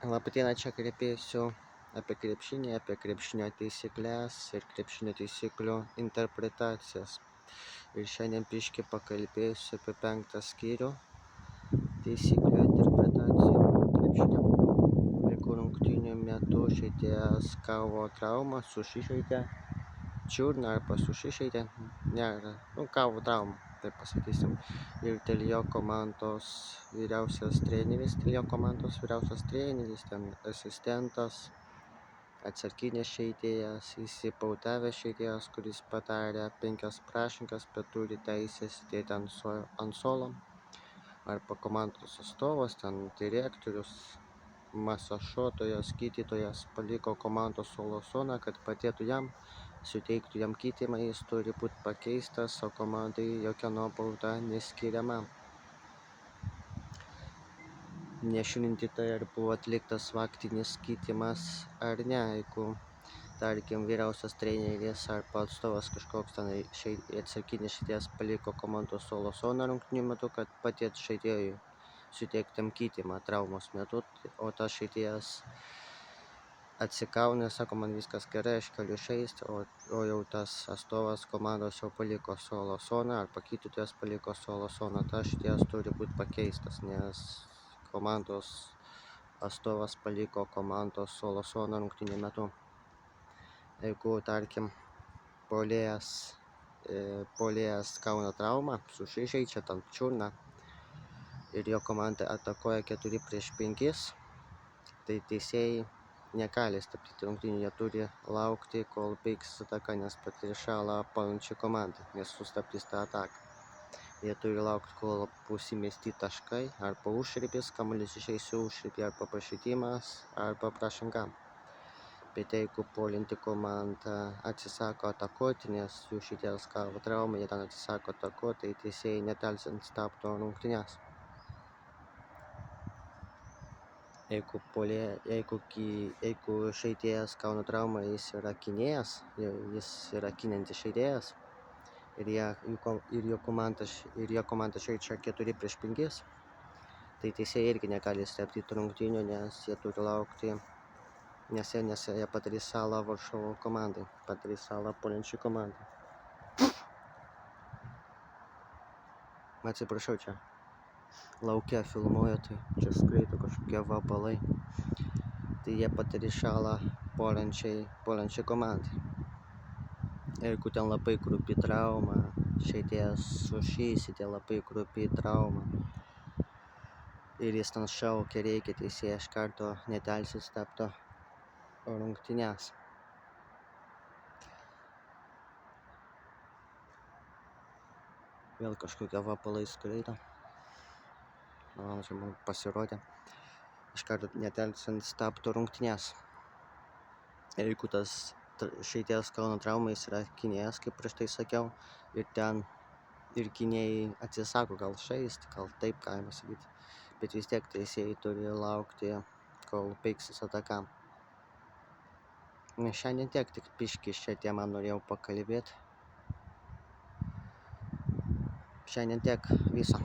Labadiena, čia kalbėsiu apie krepšinį, apie krepšinio taisykles ir krepšinio taisyklių interpretacijas. Ir šiandien biškį pakalbėsiu apie 5 skyrių taisyklių interpretacijų krepšinio. Vaikų rungtynių metu žaidėjas gavo traumą, susižeidė čiurną arba susižeidė, gavo traumą, taip pasakysim. Ir dėl jo komandos vyriausias treneris, ten asistentas, atsarginis žaidėjas, įsipautavęs žaidėjas, kuris padarė 5 pražangas, bet turi teisę sėdėti ant suolo, arba komandos atstovas, ten direktorius, masažuotojas, gydytojas paliko komandos suolo zoną, kad padėtų jam, suteiktų jam gydymą, jis turi būti pakeistas, o komandai jokia nuobauda neskiriama. Nežiūrint į tai, ar buvo atliktas faktinis gydymas ar ne, jeigu, tarkim, vyriausias treneris arba atstovas kažkoks ten atsarginis žaidėjas paliko komandos suolo zoną rungtynių metu, kad padėtų žaidėjui suteikti jam gydymą traumos metu, o tas žaidėjas atsigauna, sako, man viskas gerai, aš galiu žaisti, o jau tas atstovas komandos jau paliko suolo zoną arba gydytojas paliko suolo zoną, tas žaidėjas turi būti pakeistas, nes komandos atstovas paliko komandos suolo zoną rungtynių metu. Jeigu, tarkim, puolėjas gauna traumą, susižeidžia ten čiurną ir jo komanda atakuoja 4-5, tai teisėjai negali stabdyti rungtynių, jie turi laukti, kol baigsis ataka, nes patirs žalą puolančiai komandai, nes sustabdys tą ataką. Jie turi laukti, kol bus įmesti taškai, arba užribis, kamuolys išeis į užribį, arba pažeidimas, arba pražanga. Bet jeigu puolanti komanda atsisako atakuoti, nes jų žaidėjas gavo traumą, jie ten atsisako atakuoti, tai teisėjai nedelsiant stabdo rungtynes. Jeigu žaidėjas gauna traumą, jis yra ginantis žaidėjas ir jo komanda žaidžia 4-5, tai teisėjai irgi negali stabdyti rungtynių, nes jie turi laukti, nes jie padarys žalą varžovo komandai, padarys žalą puolančiai komandai. Atsiprašau, čia lauke filmuoju, tai čia skraido kažkokie vabalai, tai jie padarys žalą puolančiai komandai. Jeigu ten labai grubi trauma, žaidėjas sužeidė labai grubi trauma ir jis ten šaukia, reikia, teisėjas iš karto nedelsiant stabdo rungtynes. Vėl kažkokie vabalai skraido, man pasirodė, iš karto nedelsiant stabdo rungtynes. Jeigu tas žaidėjas gauna traumą, jis yra gynėjas, kaip prieš tai sakiau, ir gynėjai atsisako gal žaisti, gal taip galima sakyti, bet vis tiek teisėjai turi laukti, kol baigsis ataka. Šiandien tiek, tik biškį šią temą norėjau pakalbėti. Šiandien tiek, viso.